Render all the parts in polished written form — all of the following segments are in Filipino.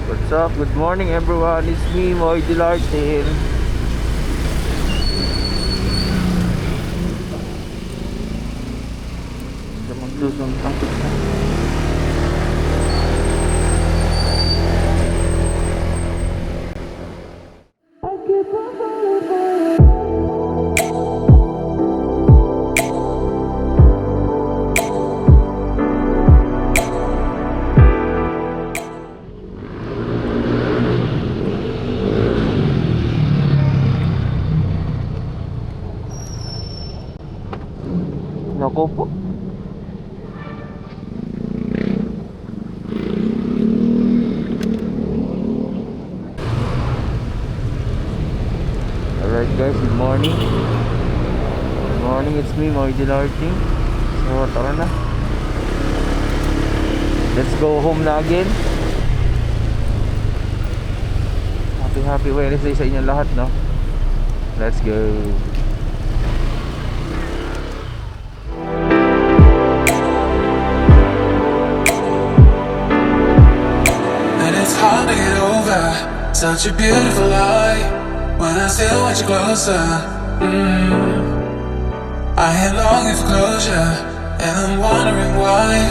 What's up? Good morning everyone. It's me, Moy Dilartin. Magsusuntang kita. Naku po. Alright guys, good morning. Good morning, it's me, Moy Dilartin. So tara na. Let's go home na again. Happy Wednesday sa inyo lahat, no? Let's go. Hard to get over such a beautiful lie when I still want you closer. I am longing for closure, and I'm wondering why.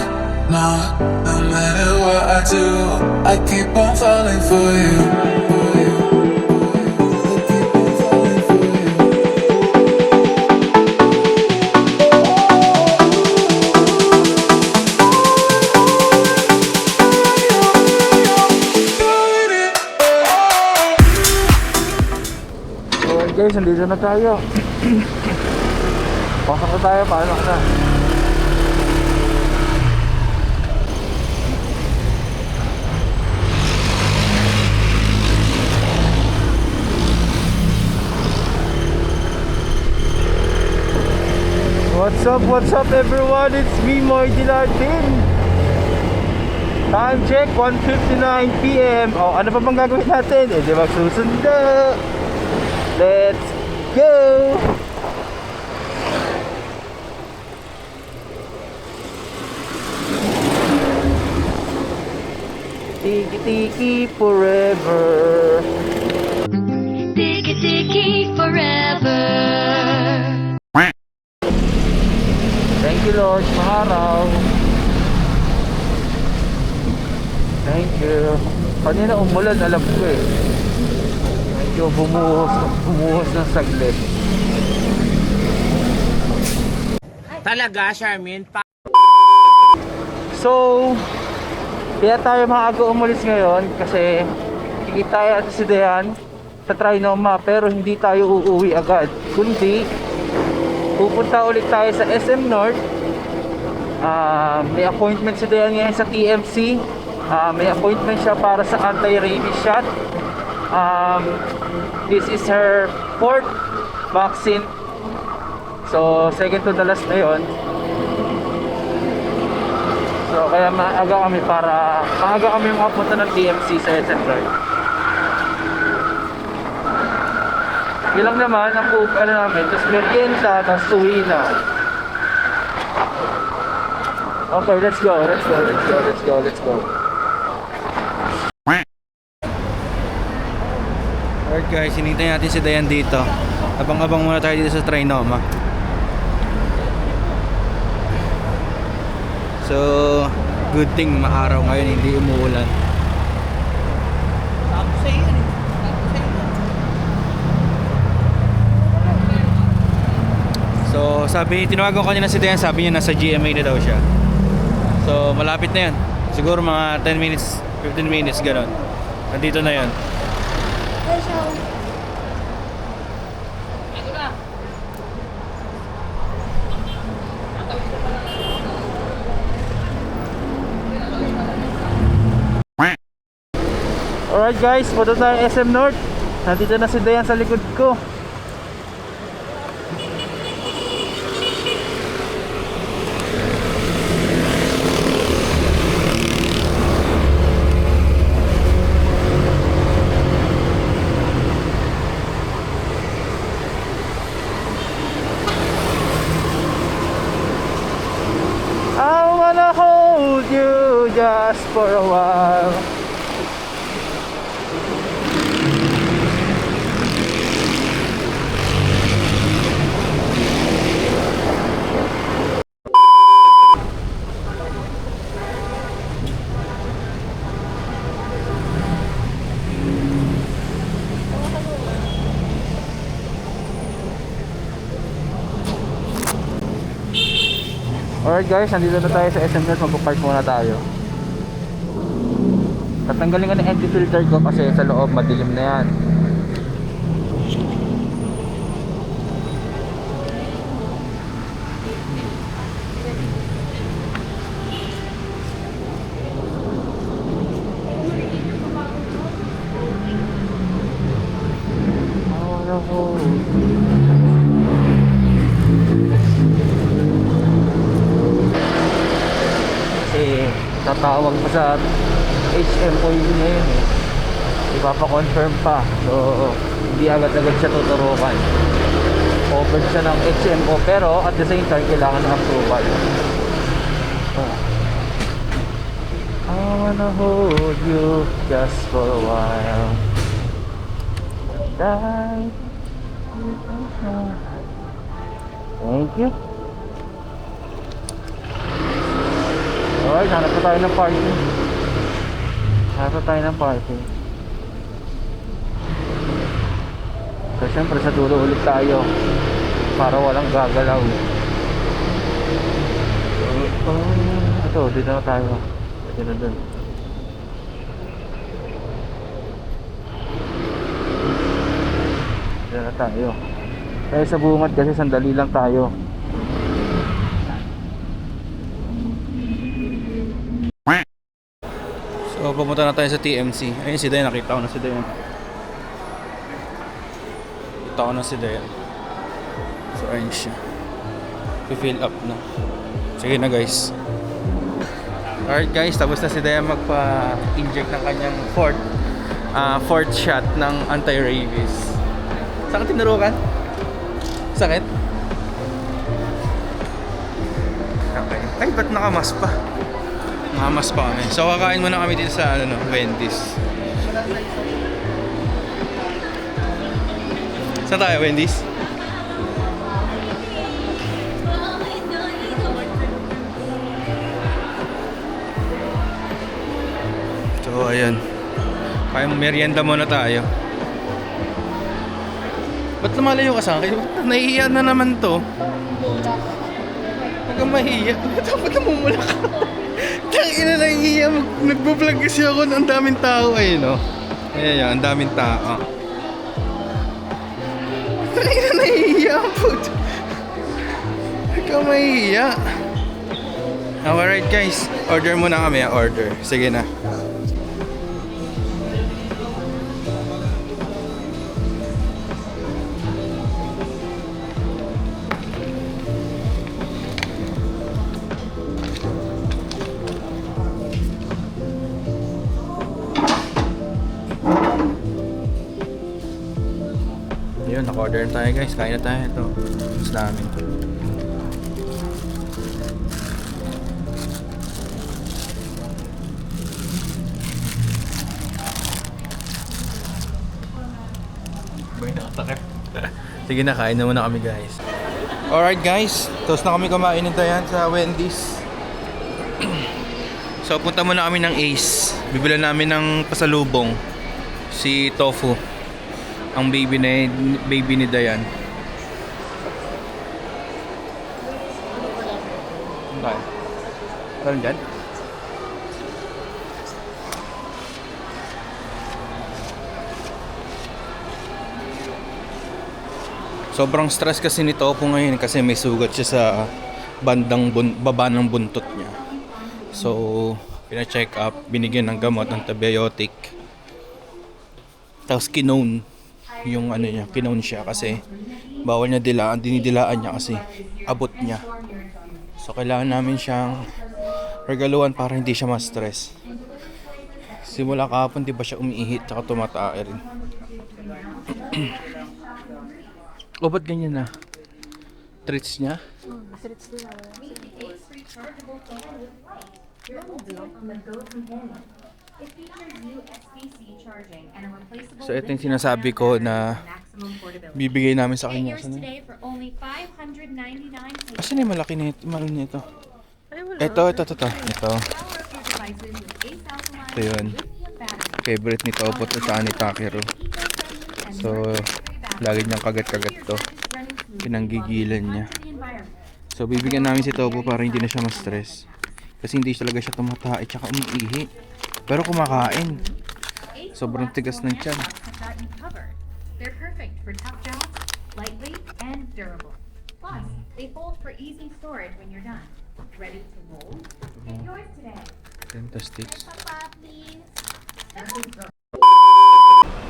No matter what I do, I keep on falling for you. Guys, nandito na tayo. Pasok na tayo, pasok na. What's up everyone? It's me, Moy Dilartin. Time check, 1:59 PM. Oh, ano pa bang gagawin natin? Di magsusundo. Let's go! Tiki-tiki forever. Tiki-tiki forever. Thank you Lord, maharaw. Thank you. Kanina umulan, alam ko eh. Medyo bumuhos ng saglit. Talaga, Charmin? So, kaya tayo maaga umalis ngayon kasi kikita natin si Dayan sa Trinoma, pero hindi tayo uuwi agad, kundi pupunta ulit tayo sa SM North. May appointment si Dayan ngayon sa TMC. May appointment siya para sa anti-rabies shot. This is her 4th vaccine. So, second to the last na yun. So, kaya maaga kami makapunta ng TMC sa SM North. Yun lang naman ang ano namin. Tapos merienda, tapos uwi na. Okay, let's go. Alright guys, hinintay natin si Dayan dito. Abang-abang muna tayo dito sa Trinoma. So, good thing maaraw ngayon, hindi umuulan. So, tinawagan ko kanina si Dayan, sabi niya nasa GMA na daw siya. So, malapit na yan. Siguro mga 10 minutes, 15 minutes, gano'n. Nandito na yan. Alright guys, punta tayo SM North. Nandito na si Dayan sa likod ko. I wanna hold you just for a while. Alright guys, nandito na tayo sa SM North. Magpapark muna tayo. Tatanggalin ko na empty filter ko kasi sa loob madilim na yan. Kasi tatawag pa sa HMO yun ngayon eh. Ipapa-confirm pa. So hindi agad-agad siya tuturukan. Offered siya ng HMO pero at the same time kailangan ng approval. I wanna hold you just for a while. Die. Thank you. Alright, hanap pa tayo ng parking. Hanap pa tayo ng parking. So syempre sa dulo ulit tayo para walang gagalaw. Ito, dito na tayo. Dito na dun. Dito na tayo. Kaya sa bungad kasi sandali lang tayo. So pumunta na tayo sa TMC. Ayun si Dayan, nakita ko na si Dayan. Nakita ko na si Dayan. So ayun siya. I-fill up na. Sige na guys. Alright guys, tapos na si Dayan magpa-inject ng kanyang fourth shot ng anti-rabies. Sakit tinurukan? Sakit? Okay. Ay, ba't nakamas pa? Nakamas pa kami. So kakain muna kami dito sa Wendy's. Saan tayo, Wendy's? So ayun. Kaya merienda muna tayo. Ba't lumalayo ka sa akin? Nahihiya na naman to. Huwag kang mahiya. Dapat namumula ka. Tangina na hiya. Nagbo-vlog kasi ako ng ang daming tao eh, no? Ayan yan, ang daming tao. Tangina na hiya. Huwag kang mahiya. Alright guys, order muna kami. Order. Sige na. Yun, naka-order na tayo guys. Kain na tayo. Ito, gusto namin. Bay, nakatakip. Sige na, kain na muna kami guys. Alright guys, tapos na kami kumain nito yan sa Wendy's. So punta muna kami ng Ace. Bibilan namin ng pasalubong. Si Tofu. Ang baby ni Dayan. Okay. Parang dyan? Sobrang stress kasi ni Topo ngayon kasi may sugat siya sa bandang baba ng buntot niya. So, pina-check up, binigyan ng gamot, antibiotic. Tapos kinone yung niya, kinone siya kasi bawal niya dilaan, dinidilaan niya kasi abot niya. So, kailangan namin siyang regaluhan para hindi siya ma-stress. Simula kahapon, di ba siya umiihit tsaka tumatae rin. O, ba't ganyan na? Treats niya? So, ito yung sinasabi ko na bibigay namin sa kanya. Asan na? Asan yung malaki nito? Malaki nito? Ito. Ito yun. Favorite ni Topo at saka ni Takeru. So, lagi niyang kagat-kagat to. Pinanggigilan niya. So bibigyan namin si Topo para hindi na siya ma-stress. Kasi hindi talaga siya tumatae tsaka umiihi. Pero kumakain. Sobrang tigas ng tiyan. They're perfect for tough jobs, lightweight, and durable. Plus, they fold for easy storage when you're done. Ready to mold? Get yours today. Denta sticks. Papa, please.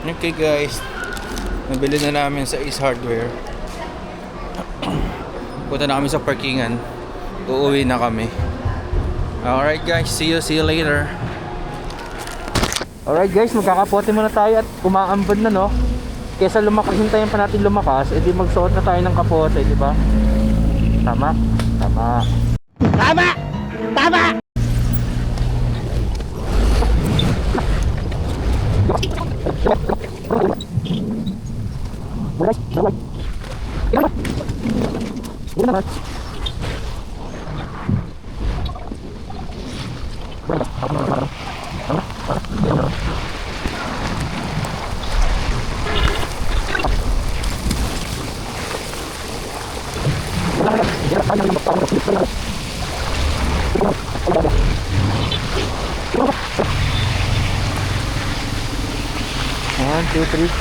Okay guys, nabili na namin sa Ace Hardware. Punta na kami sa parkingan. Uuwi na kami. Alright guys, see you later. Alright guys, magkakapote muna tayo at umaambon na, no? Kesa hintayin pa natin lumakas, edi magsuot na tayo ng kapote, di ba? Tama? Tama. Tama! Tama! One, two, three,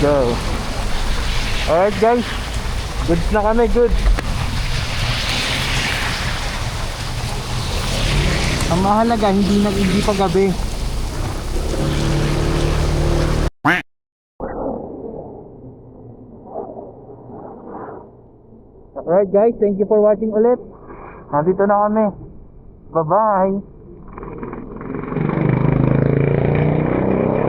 go. Alright guys, goods na kami, good. Ang mahalaga, hindi pa gabi. Alright guys, thank you for watching ulit. Nandito na kami. Bye-bye.